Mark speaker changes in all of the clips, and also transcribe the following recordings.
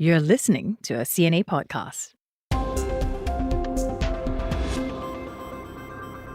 Speaker 1: You're listening to a CNA podcast.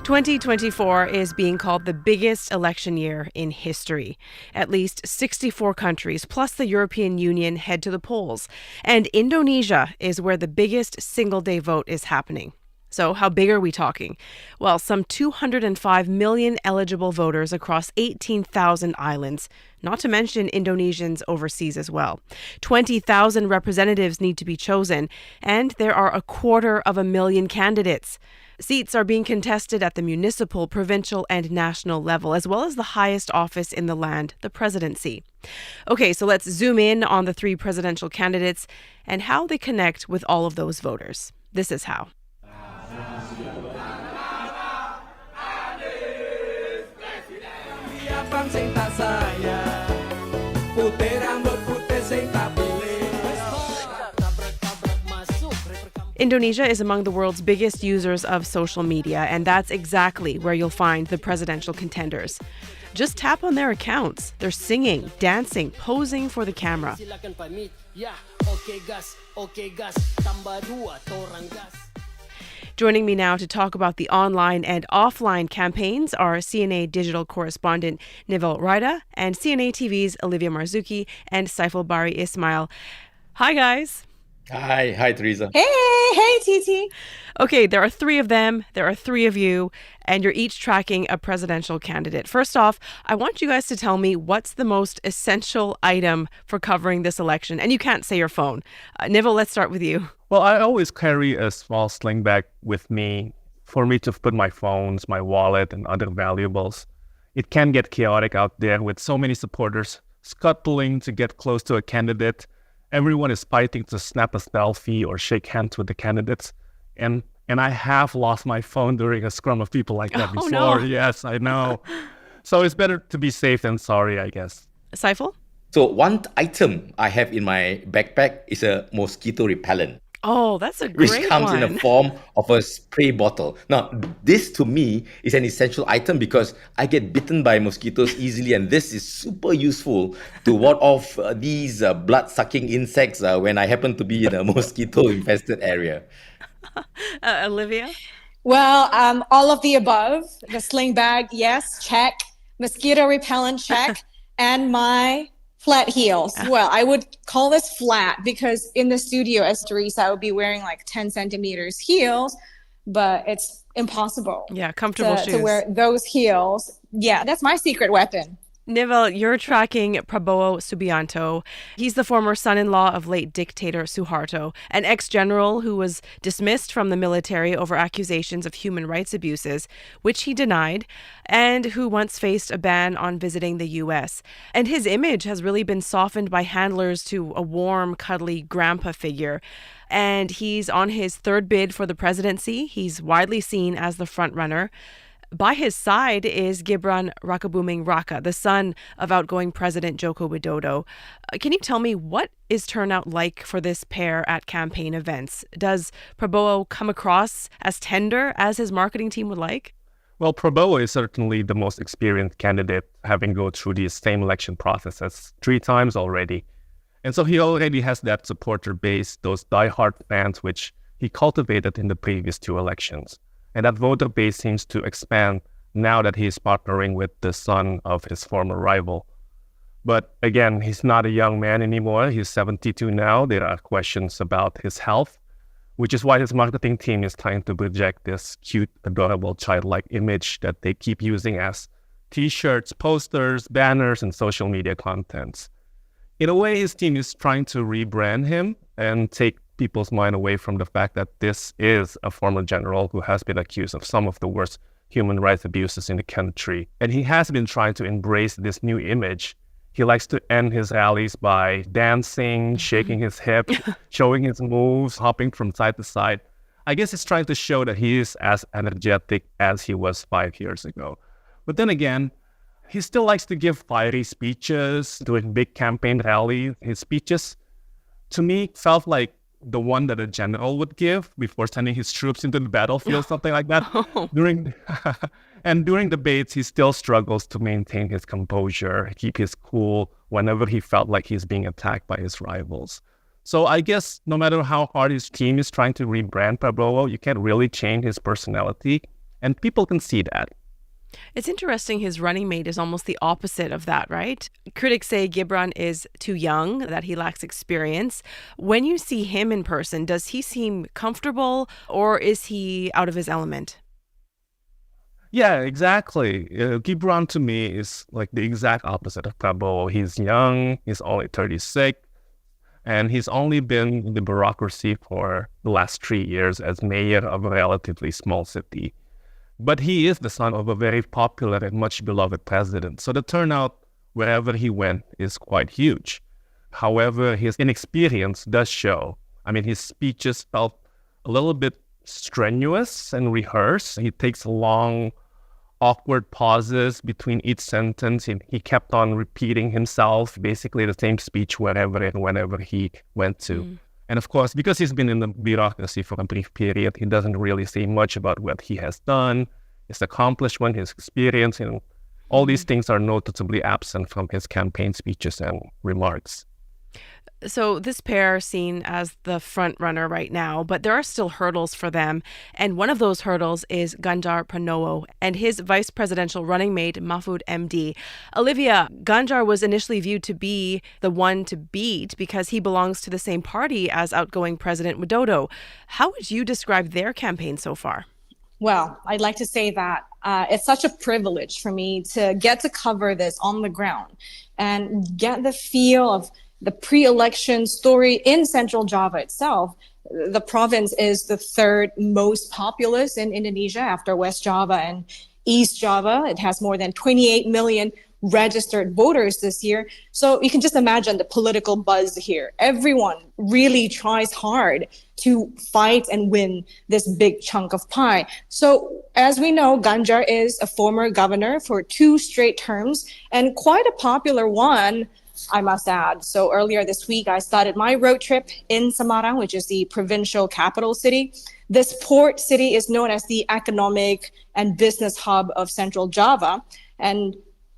Speaker 2: 2024 is being called the biggest election year in history. At least 64 countries plus the European Union head to the polls. And Indonesia is where the biggest single-day vote is happening. So how big are we talking? Well, some 205 million eligible voters across 18,000 islands, not to mention Indonesians overseas as well. 20,000 representatives need to be chosen, and there are 250,000 candidates. Seats are being contested at the municipal, provincial, and national level, as well as the highest office in the land, the presidency. Okay, so let's zoom in on the three presidential candidates and how they connect with all of those voters. This is how. Indonesia is among the world's biggest users of social media, and that's exactly where you'll find the presidential contenders. Just tap on their accounts. They're singing, dancing, posing for the camera. Joining me now to talk about the online and offline campaigns are CNA digital correspondent Nivel Raida and CNA TV's Olivia Marzuki and Saiful Bari Ismail. Hi, guys.
Speaker 3: Hi, Teresa.
Speaker 4: Hey, TT.
Speaker 2: Okay, there are three of them. There are three of you, and you're each tracking a presidential candidate. First off, I want you guys to tell me what's the most essential item for covering this election. And you can't say your phone. Nivel, let's start with you.
Speaker 5: Well, I always carry a small sling bag with me for me to put my phones, my wallet, and other valuables. It can get chaotic out there with so many supporters scuttling to get close to a candidate. Everyone is fighting to snap a selfie or shake hands with the candidates. And I have lost my phone during a scrum of people like that before.
Speaker 2: No.
Speaker 5: Yes, I know. So it's better to be safe than sorry, I guess.
Speaker 2: Saiful?
Speaker 3: So one item I have in my backpack is a mosquito repellent.
Speaker 2: Oh, that's a great one.
Speaker 3: Which comes in the form of a spray bottle. Now, this to me is an essential item because I get bitten by mosquitoes easily, and this is super useful to ward off these blood-sucking insects when I happen to be in a mosquito-infested area.
Speaker 2: Olivia?
Speaker 4: Well, all of the above. The sling bag, yes, check. Mosquito repellent, check. And my flat heels. Well, I would call this flat because in the studio as Teresa, I would be wearing like 10 centimeters heels, but it's impossible.
Speaker 2: Yeah, comfortable shoes.
Speaker 4: To wear those heels. Yeah, that's my secret weapon.
Speaker 2: Nivel, you're tracking Prabowo Subianto. He's the former son-in-law of late dictator Suharto, an ex-general who was dismissed from the military over accusations of human rights abuses, which he denied, and who once faced a ban on visiting the U.S. And his image has really been softened by handlers to a warm, cuddly grandpa figure. And he's on his third bid for the presidency. He's widely seen as the front-runner. By his side is Gibran Rakabuming Raka, the son of outgoing President Joko Widodo. Can you tell me what is turnout like for this pair at campaign events? Does Prabowo come across as tender as his marketing team would like?
Speaker 5: Well, Prabowo is certainly the most experienced candidate, having gone through the same election processes 3 times already. And so he already has that supporter base, those diehard fans, which he cultivated in the previous 2 elections. And that voter base seems to expand now that he's partnering with the son of his former rival. But again, he's not a young man anymore. He's 72 now. There are questions about his health, which is why his marketing team is trying to project this cute, adorable, childlike image that they keep using as T-shirts, posters, banners, and social media contents. In a way, his team is trying to rebrand him and take people's mind away from the fact that this is a former general who has been accused of some of the worst human rights abuses in the country. And he has been trying to embrace this new image. He likes to end his rallies by dancing, shaking his hip, showing his moves, hopping from side to side. I guess he's trying to show that he is as energetic as he was 5 years ago. But then again, he still likes to give fiery speeches, doing big campaign rallies. His speeches, to me, felt like the one that a general would give before sending his troops into the battlefield, something like that. During debates, he still struggles to maintain his composure, keep his cool whenever he felt like he's being attacked by his rivals. So I guess no matter how hard his team is trying to rebrand Prabowo, you can't really change his personality, and people can see that.
Speaker 2: It's interesting his running mate is almost the opposite of that, right? Critics say Gibran is too young, that he lacks experience. When you see him in person, does he seem comfortable or is he out of his element?
Speaker 5: Yeah, exactly. Gibran to me is like the exact opposite of Prabowo. He's young, he's only 36, and he's only been in the bureaucracy for the last 3 years as mayor of a relatively small city. But he is the son of a very popular and much beloved president. So the turnout wherever he went is quite huge. However, his inexperience does show. I mean, his speeches felt a little bit strenuous and rehearsed. He takes long, awkward pauses between each sentence. He kept on repeating himself, basically the same speech wherever and whenever he went to. And of course, because he's been in the bureaucracy for a brief period, he doesn't really say much about what he has done, his accomplishment, his experience, and all these things are noticeably absent from his campaign speeches and remarks.
Speaker 2: So this pair are seen as the front runner right now, but there are still hurdles for them. And one of those hurdles is Ganjar Pranowo and his vice presidential running mate, Mahfud MD. Olivia, Ganjar was initially viewed to be the one to beat because he belongs to the same party as outgoing President Widodo. How would you describe their campaign so far?
Speaker 4: Well, I'd like to say that it's such a privilege for me to get to cover this on the ground and get the feel of the pre-election story in Central Java itself. The province is the third most populous in Indonesia after West Java and East Java. It has more than 28 million registered voters this year. So you can just imagine the political buzz here. Everyone really tries hard to fight and win this big chunk of pie. So as we know, Ganjar is a former governor for 2 straight terms and quite a popular one, I must add. So earlier this week, I started my road trip in Semarang, which is the provincial capital city. This port city is known as the economic and business hub of Central Java. And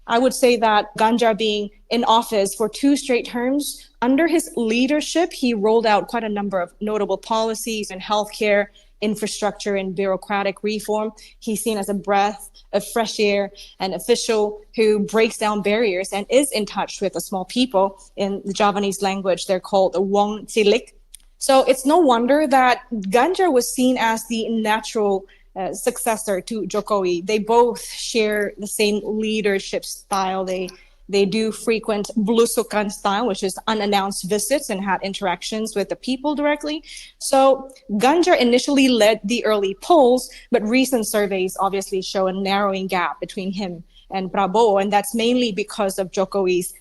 Speaker 4: I would say that Ganjar being in office for 2 straight terms, under his leadership, he rolled out quite a number of notable policies in healthcare, infrastructure, and bureaucratic reform. He's seen as a breath of fresh air, an official who breaks down barriers and is in touch with the small people. In the Javanese language, they're called the Wong Cilik. So it's no wonder that Ganjar was seen as the natural successor to Jokowi. They both share the same leadership style. They do frequent blusukan style, which is unannounced visits and had interactions with the people directly. So Ganjar initially led the early polls, but recent surveys obviously show a narrowing gap between him and Prabowo, and that's mainly because of Jokowi's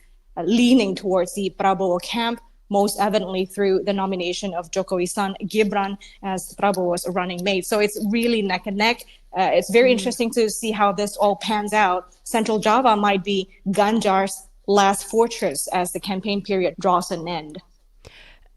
Speaker 4: leaning towards the Prabowo camp, most evidently through the nomination of Jokowi's son, Gibran, as Prabowo's running mate. So it's really neck and neck. It's very interesting to see how this all pans out. Central Java might be Ganjar's last fortress as the campaign period draws an end.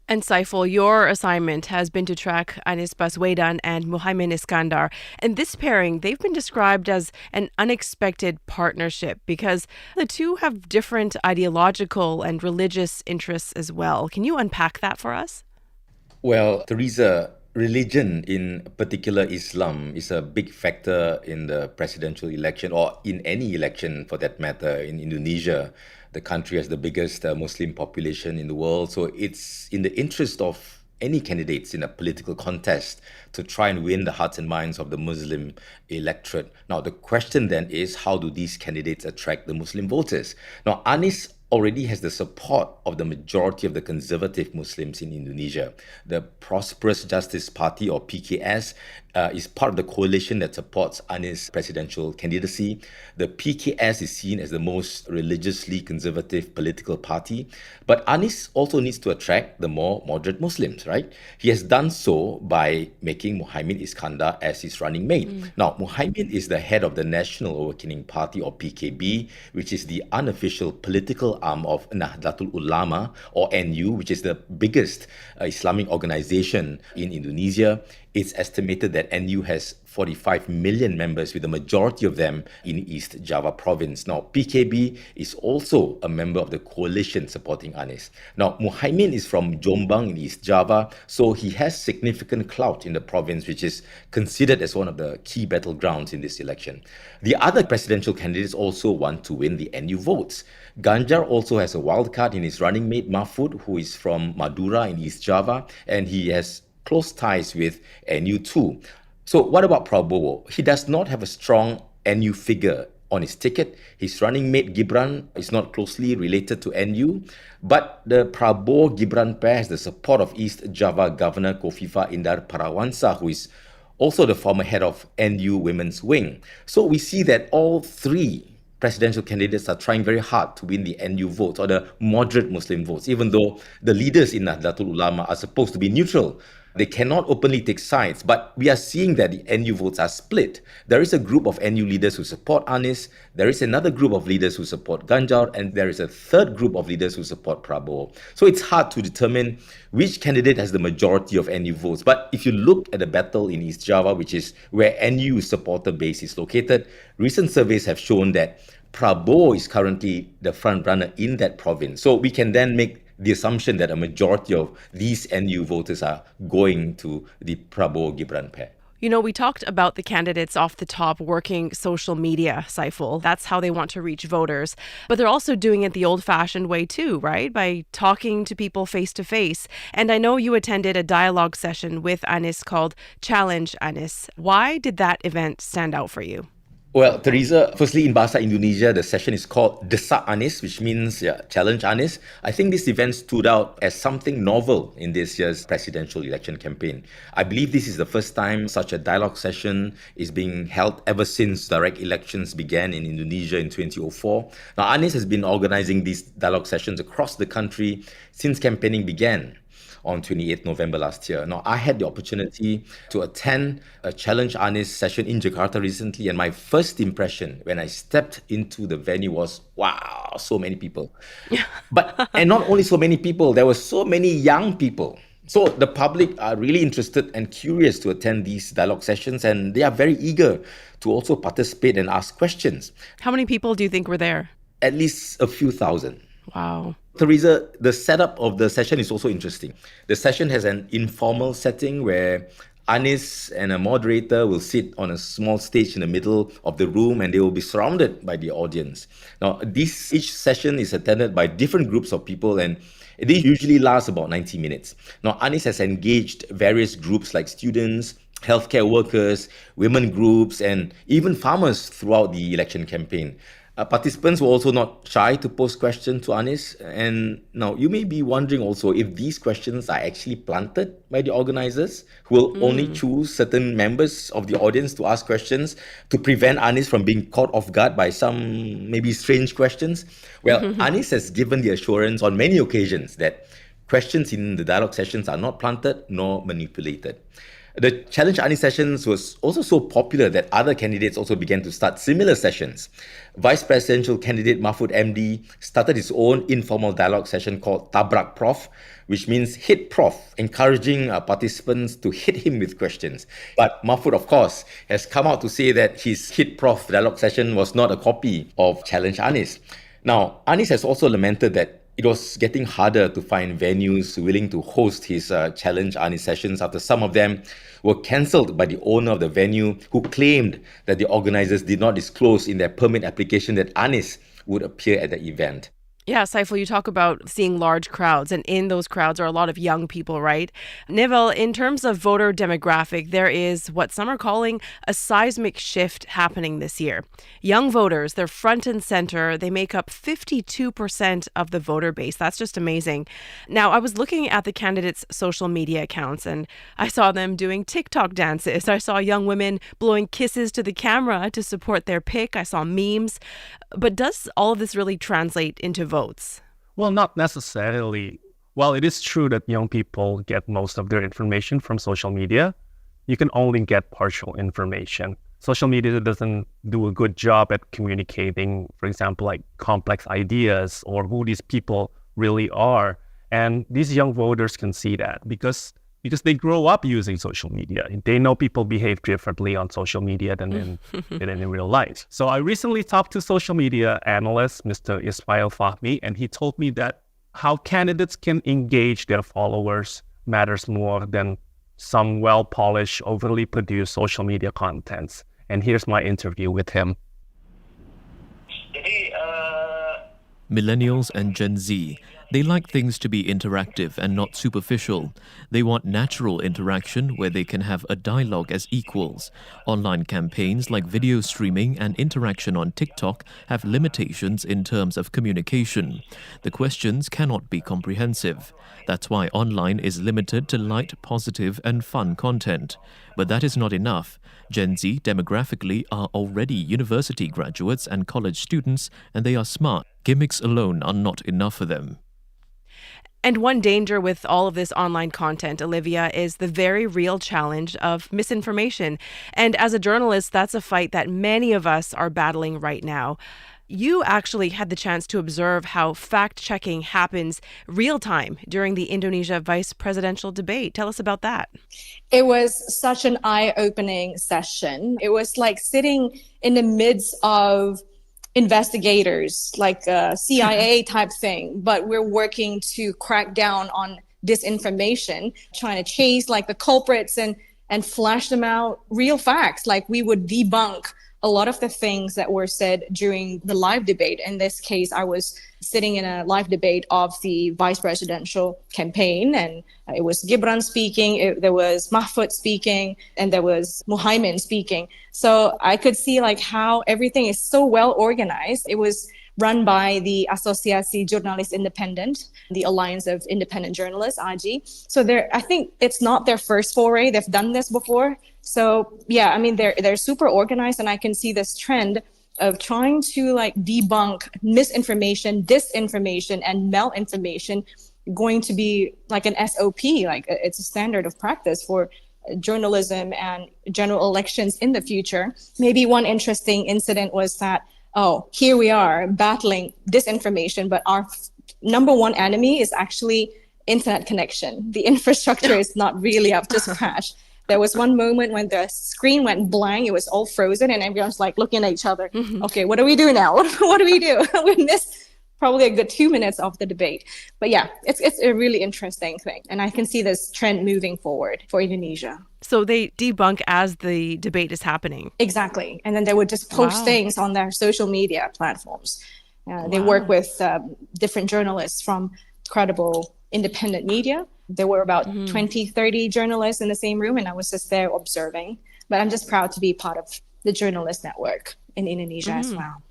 Speaker 2: And Saiful, your assignment has been to track Anies Baswedan and Muhaimin Iskandar. And this pairing, they've been described as an unexpected partnership because the two have different ideological and religious interests as well. Can you unpack that for us?
Speaker 3: Well, Teresa, religion, in particular Islam, is a big factor in the presidential election or in any election for that matter in Indonesia. The country has the biggest Muslim population in the world. So it's in the interest of any candidates in a political contest to try and win the hearts and minds of the Muslim electorate. Now, the question then is, how do these candidates attract the Muslim voters? Now, Anies already has the support of the majority of the conservative Muslims in Indonesia. The Prosperous Justice Party, or PKS, is part of the coalition that supports Anies' presidential candidacy. The PKS is seen as the most religiously conservative political party, but Anies also needs to attract the more moderate Muslims, right? He has done so by making Muhaimin Iskandar as his running mate. Now, Muhaimin is the head of the National Awakening Party, or PKB, which is the unofficial political arm of Nahdlatul Ulama, or NU, which is the biggest Islamic organization in Indonesia. It's estimated that NU has 45 million members, with the majority of them in East Java province. Now, PKB is also a member of the coalition supporting Anies. Now, Muhaimin is from Jombang in East Java, so he has significant clout in the province, which is considered as one of the key battlegrounds in this election. The other presidential candidates also want to win the NU votes. Ganjar also has a wild card in his running mate Mahfud, who is from Madura in East Java, and he has close ties with NU too. So what about Prabowo? He does not have a strong NU figure on his ticket. His running mate Gibran is not closely related to NU, but the Prabowo-Gibran pair has the support of East Java Governor Kofifa Indar Parawansa, who is also the former head of NU Women's Wing. So we see that all three presidential candidates are trying very hard to win the NU votes, or the moderate Muslim votes, even though the leaders in Nahdlatul Ulama are supposed to be neutral. They cannot openly take sides, but we are seeing that the NU votes are split. There is a group of NU leaders who support Anies, there is another group of leaders who support Ganjar, and there is a third group of leaders who support Prabowo. So it's hard to determine which candidate has the majority of NU votes. But if you look at the battle in East Java, which is where NU's supporter base is located, recent surveys have shown that Prabowo is currently the front runner in that province. So we can then make the assumption that a majority of these NU voters are going to the Prabowo-Gibran pair.
Speaker 2: You know, we talked about the candidates off the top working social media, Saiful. That's how they want to reach voters. But they're also doing it the old-fashioned way too, right? By talking to people face to face. And I know you attended a dialogue session with Anies called Challenge Anies. Why did that event stand out for you?
Speaker 3: Well, Teresa, firstly, in Bahasa Indonesia, the session is called Desak Anies, which means Challenge Anies. I think this event stood out as something novel in this year's presidential election campaign. I believe this is the first time such a dialogue session is being held ever since direct elections began in Indonesia in 2004. Now, Anies has been organizing these dialogue sessions across the country since campaigning began on 28th November last year. Now, I had the opportunity to attend a Challenge Anies session in Jakarta recently, and my first impression when I stepped into the venue was, wow, so many people. And not only so many people, there were so many young people. So the public are really interested and curious to attend these dialogue sessions, and they are very eager to also participate and ask questions.
Speaker 2: How many people do you think were there?
Speaker 3: At least a few thousand.
Speaker 2: Wow.
Speaker 3: Teresa, the setup of the session is also interesting. The session has an informal setting where Anies and a moderator will sit on a small stage in the middle of the room, and they will be surrounded by the audience. Now, each session is attended by different groups of people, and it usually lasts about 90 minutes. Now, Anies has engaged various groups like students, healthcare workers, women groups, and even farmers throughout the election campaign. Participants were also not shy to pose questions to Anies. And now you may be wondering also if these questions are actually planted by the organizers, who will only choose certain members of the audience to ask questions to prevent Anies from being caught off guard by some maybe strange questions. Well, Anies has given the assurance on many occasions that questions in the dialogue sessions are not planted nor manipulated. The Challenge Anies sessions was also so popular that other candidates also began to start similar sessions. Vice presidential candidate Mahfud MD started his own informal dialogue session called Tabrak Prof, which means hit Prof, encouraging participants to hit him with questions. But Mahfud, of course, has come out to say that his hit Prof dialogue session was not a copy of Challenge Anies. Now, Anies has also lamented that it was getting harder to find venues willing to host his Challenge Anies sessions after some of them were cancelled by the owner of the venue, who claimed that the organizers did not disclose in their permit application that Anies would appear at the event.
Speaker 2: Yeah, Saiful, you talk about seeing large crowds, and in those crowds are a lot of young people, right? Nivel, in terms of voter demographic, there is what some are calling a seismic shift happening this year. Young voters, they're front and center. They make up 52% of the voter base. That's just amazing. Now, I was looking at the candidates' social media accounts, and I saw them doing TikTok dances. I saw young women blowing kisses to the camera to support their pick. I saw memes. But does all of this really translate into votes?
Speaker 5: Well, not necessarily. While it is true that young people get most of their information from social media, you can only get partial information. Social media doesn't do a good job at communicating, for example, like complex ideas or who these people really are. And these young voters can see that because because they grow up using social media. They know people behave differently on social media than in real life. So I recently talked to social media analyst, Mr. Ismail Fahmi, and he told me that how candidates can engage their followers matters more than some well-polished, overly produced social media contents. And here's my interview with him.
Speaker 6: Millennials and Gen Z, they like things to be interactive and not superficial. They want natural interaction where they can have a dialogue as equals. Online campaigns like video streaming and interaction on TikTok have limitations in terms of communication. The questions cannot be comprehensive. That's why online is limited to light, positive, and fun content. But that is not enough. Gen Z demographically are already university graduates and college students, and they are smart. Gimmicks alone are not enough for them.
Speaker 2: And one danger with all of this online content, Olivia, is the very real challenge of misinformation. And as a journalist, that's a fight that many of us are battling right now. You actually had the chance to observe how fact-checking happens real time during the Indonesia vice presidential debate. Tell us about that.
Speaker 4: It was such an eye-opening session. It was like sitting in the midst of investigators, like a CIA type thing, but we're working to crack down on disinformation, trying to chase like the culprits and flash them out real facts. Like we would debunk a lot of the things that were said during the live debate. In this case, I was sitting in a live debate of the vice presidential campaign, and it was Gibran speaking, there was Mahfud speaking, and there was Muhaimin speaking. So I could see like how everything is so well organized. It was run by the Asosiasi Jurnalis Independent, the Alliance of Independent Journalists, AJI. So I think it's not their first foray. They've done this before. So yeah, I mean, they're super organized, and I can see this trend of trying to like debunk misinformation, disinformation, and malinformation going to be like an SOP, like it's a standard of practice for journalism and general elections in the future. Maybe one interesting incident was that, here we are battling disinformation, but our number one enemy is actually internet connection. The infrastructure is not really up to scratch. There was one moment when the screen went blank, it was all frozen, and everyone's like looking at each other. Okay, what do we do now? What do we do? We missed probably a good 2 minutes of the debate. But yeah, it's a really interesting thing. And I can see this trend moving forward for Indonesia.
Speaker 2: So they debunk as the debate is happening.
Speaker 4: Exactly. And then they would just post things on their social media platforms. They work with different journalists from credible independent media. There were about 20, 30 journalists in the same room, and I was just there observing. But I'm just proud to be part of the journalist network in Indonesia as well.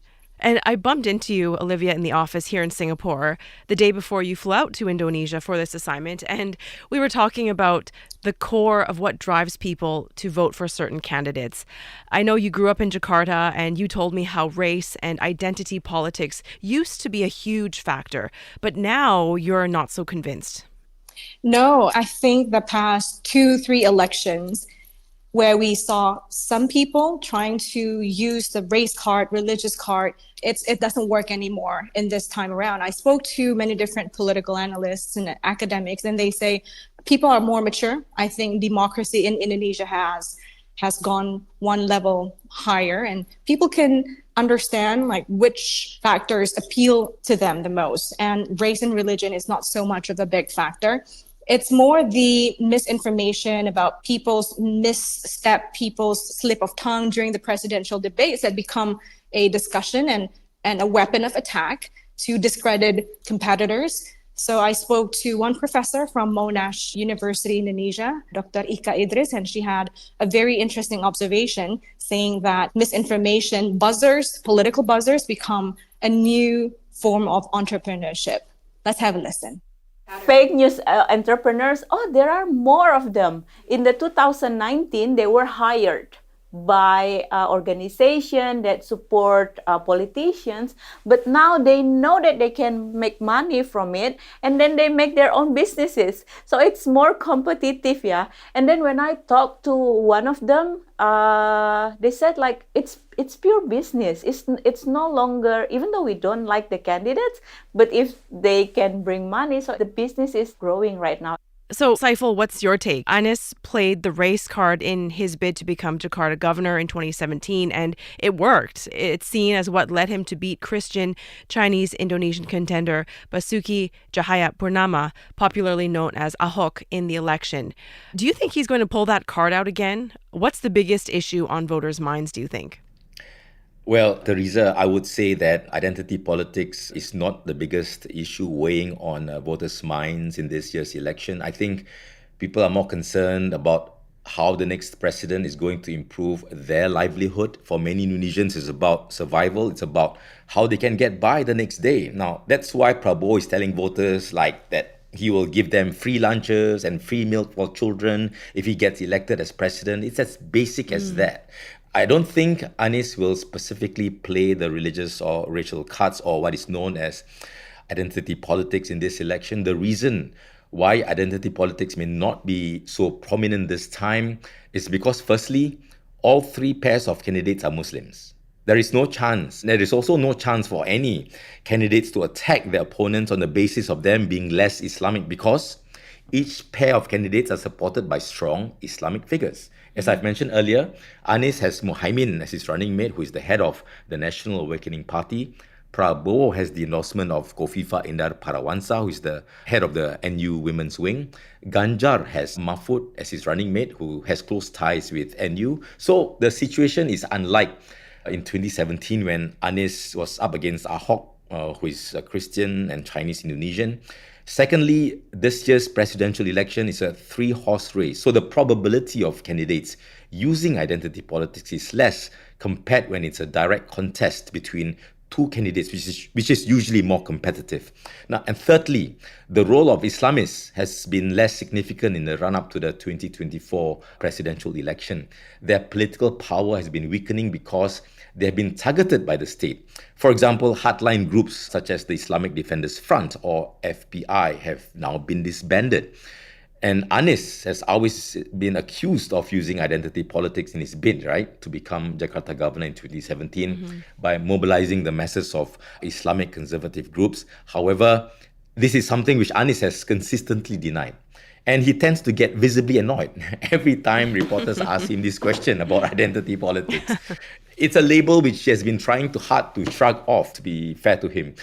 Speaker 2: And I bumped into you, Olivia, in the office here in Singapore the day before you flew out to Indonesia for this assignment. And we were talking about the core of what drives people to vote for certain candidates. I know you grew up in Jakarta, and you told me how race and identity politics used to be a huge factor, but now you're not so convinced.
Speaker 4: No, I think the past 2-3 elections where we saw some people trying to use the race card, religious card, it doesn't work anymore in this time around. I spoke to many different political analysts and academics, and they say people are more mature. I think democracy in Indonesia has gone one level higher, and people can understand like which factors appeal to them the most. And race and religion is not so much of a big factor. It's more the misinformation about people's misstep, people's slip of tongue during the presidential debates that become a discussion and a weapon of attack to discredit competitors. So I spoke to one professor from Monash University, Indonesia, Dr. Ika Idris, and she had a very interesting observation saying that misinformation buzzers, political buzzers, become a new form of entrepreneurship. Let's have a listen.
Speaker 7: Fake news entrepreneurs, there are more of them. In the 2019, they were hired by organizations that support politicians, but now they know that they can make money from it, and then they make their own businesses. So it's more competitive, yeah. And then when I talked to one of them, they said like it's pure business. It's no longer, even though we don't like the candidates, but if they can bring money, so the business is growing right now.
Speaker 2: So, Saiful, what's your take? Anies played the race card in his bid to become Jakarta governor in 2017, and it worked. It's seen as what led him to beat Christian Chinese Indonesian contender Basuki Cahayapurnama, popularly known as Ahok, in the election. Do you think he's going to pull that card out again? What's the biggest issue on voters' minds, do you think?
Speaker 3: Well, Teresa, I would say that identity politics is not the biggest issue weighing on voters' minds in this year's election. I think people are more concerned about how the next president is going to improve their livelihood. For many Indonesians, it's about survival. It's about how they can get by the next day. Now, that's why Prabowo is telling voters like that he will give them free lunches and free milk for children if he gets elected as president. It's as basic as that. I don't think Anies will specifically play the religious or racial cards or what is known as identity politics in this election. The reason why identity politics may not be so prominent this time is because, firstly, all three pairs of candidates are Muslims. There is no chance. There is also no chance for any candidates to attack their opponents on the basis of them being less Islamic because each pair of candidates are supported by strong Islamic figures. As I've mentioned earlier, Anies has Muhaimin as his running mate, who is the head of the National Awakening Party. Prabowo has the endorsement of Kofifa Indar Parawansa, who is the head of the NU Women's Wing. Ganjar has Mahfud as his running mate, who has close ties with NU. So the situation is unlike in 2017 when Anies was up against Ahok, who is a Christian and Chinese Indonesian. Secondly, this year's presidential election is a three-horse race. So the probability of candidates using identity politics is less compared when it's a direct contest between two candidates, which is usually more competitive. Now, and thirdly, the role of Islamists has been less significant in the run-up to the 2024 presidential election. Their political power has been weakening because they have been targeted by the state. For example, hardline groups such as the Islamic Defenders Front or FPI have now been disbanded. And Anies has always been accused of using identity politics in his bid, right, to become Jakarta governor in 2017 by mobilizing the masses of Islamic conservative groups. However, this is something which Anies has consistently denied. And he tends to get visibly annoyed every time reporters ask him this question about identity politics. It's a label which he has been trying hard to shrug off, to be fair to him.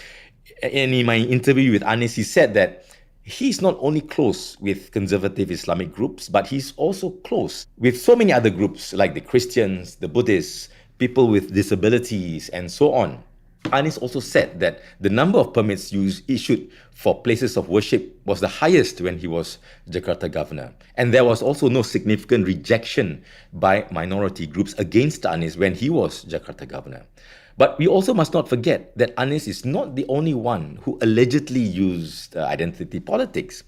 Speaker 3: And in my interview with Anies, he said that he's not only close with conservative Islamic groups, but he's also close with so many other groups like the Christians, the Buddhists, people with disabilities, and so on. Anies also said that the number of permits issued for places of worship was the highest when he was Jakarta governor. And there was also no significant rejection by minority groups against Anies when he was Jakarta governor. But we also must not forget that Anies is not the only one who allegedly used identity politics.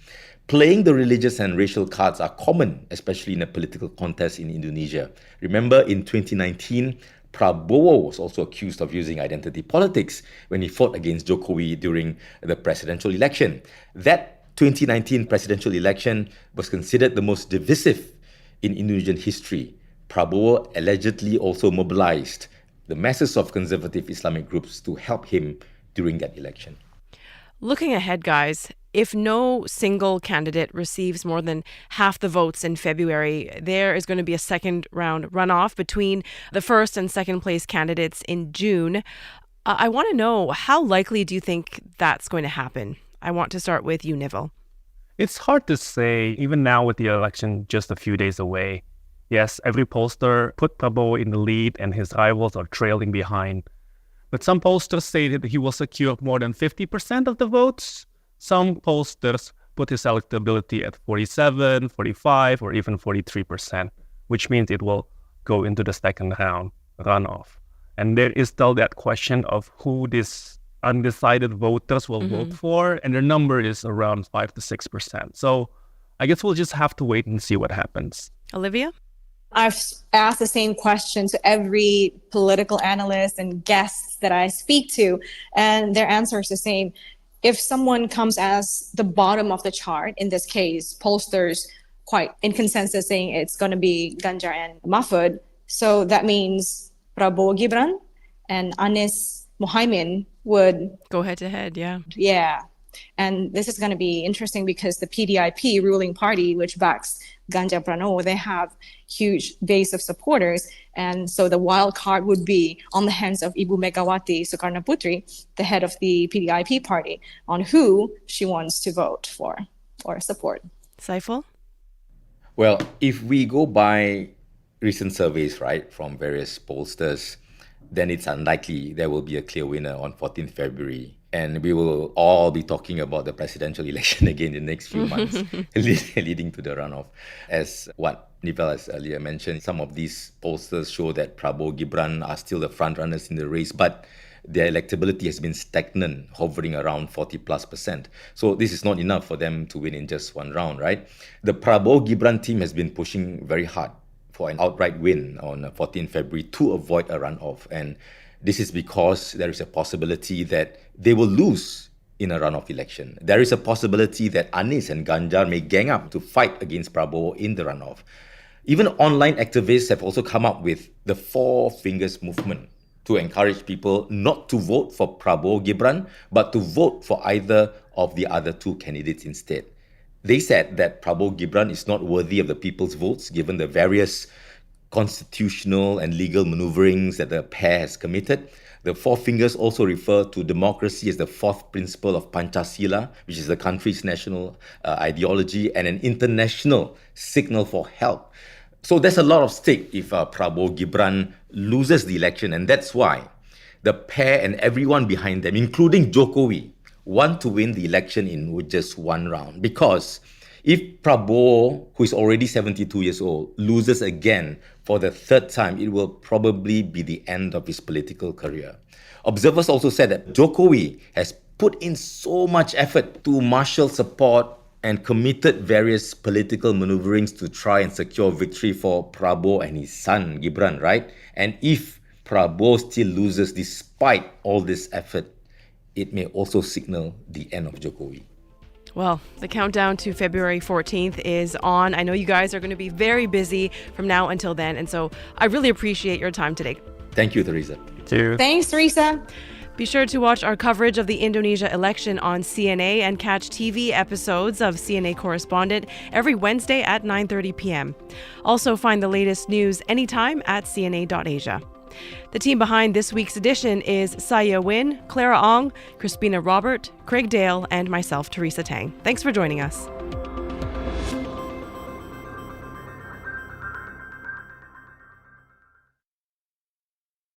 Speaker 3: Playing the religious and racial cards are common, especially in a political contest in Indonesia. Remember, in 2019, Prabowo was also accused of using identity politics when he fought against Jokowi during the presidential election. That 2019 presidential election was considered the most divisive in Indonesian history. Prabowo allegedly also mobilized the masses of conservative Islamic groups to help him during that election.
Speaker 2: Looking ahead, guys, if no single candidate receives more than half the votes in February, there is going to be a second round runoff between the first and second place candidates in June. I want to know, how likely do you think that's going to happen? I want to start with you, Neville.
Speaker 5: It's hard to say, even now with the election just a few days away. Yes, every pollster put Prabowo in the lead and his rivals are trailing behind. But some pollsters say that he will secure more than 50% of the votes. Some pollsters put his electability at 47, 45, or even 43%, which means it will go into the second round runoff. And there is still that question of who these undecided voters will vote for, and their number is around 5 to 6%. So I guess we'll just have to wait and see what happens.
Speaker 2: Olivia?
Speaker 4: I've asked the same question to every political analyst and guests that I speak to, and their answer is the same. If someone comes as the bottom of the chart, in this case, pollsters quite in consensus saying it's going to be Ganjar and Mahfud, so that means Prabowo Gibran and Anies Muhaimin would
Speaker 2: go head to head, yeah.
Speaker 4: Yeah. And this is going to be interesting because the PDIP ruling party, which backs Ganjar Pranowo, they have huge base of supporters. And so the wild card would be on the hands of Ibu Megawati Soekarnoputri, the head of the PDIP party, on who she wants to vote for or support.
Speaker 2: Saiful?
Speaker 3: Well, if we go by recent surveys, right, from various pollsters, then it's unlikely there will be a clear winner on 14th February. And we will all be talking about the presidential election again in the next few months, leading to the runoff. As what Nivel has earlier mentioned, some of these pollsters show that Prabowo Gibran are still the front runners in the race, but their electability has been stagnant, hovering around 40+%. So this is not enough for them to win in just one round, right? The Prabowo Gibran team has been pushing very hard for an outright win on 14 February to avoid a runoff. And this is because there is a possibility that they will lose in a runoff election. There is a possibility that Anies and Ganjar may gang up to fight against Prabowo in the runoff. Even online activists have also come up with the Four Fingers movement to encourage people not to vote for Prabowo Gibran, but to vote for either of the other two candidates instead. They said that Prabowo Gibran is not worthy of the people's votes given the various constitutional and legal maneuverings that the pair has committed. The Four Fingers also refer to democracy as the fourth principle of Pancasila, which is the country's national ideology and an international signal for help. So there's a lot of stake if Prabowo Gibran loses the election, and that's why the pair and everyone behind them, including Jokowi, want to win the election in just one round. Because if Prabowo, who is already 72 years old, loses again for the third time, it will probably be the end of his political career. Observers also said that Jokowi has put in so much effort to marshal support and committed various political maneuverings to try and secure victory for Prabowo and his son, Gibran, right? And if Prabowo still loses despite all this effort, it may also signal the end of Jokowi.
Speaker 2: Well, the countdown to February 14th is on. I know you guys are going to be very busy from now until then. And so I really appreciate your time today.
Speaker 3: Thank you, Teresa.
Speaker 5: Cheers.
Speaker 4: Thanks, Teresa.
Speaker 2: Be sure to watch our coverage of the Indonesia election on CNA and catch TV episodes of CNA Correspondent every Wednesday at 9:30 p.m. Also find the latest news anytime at cna.asia. The team behind this week's edition is Saya Win, Clara Ong, Crispina Robert, Craig Dale, and myself, Teresa Tang. Thanks for joining us.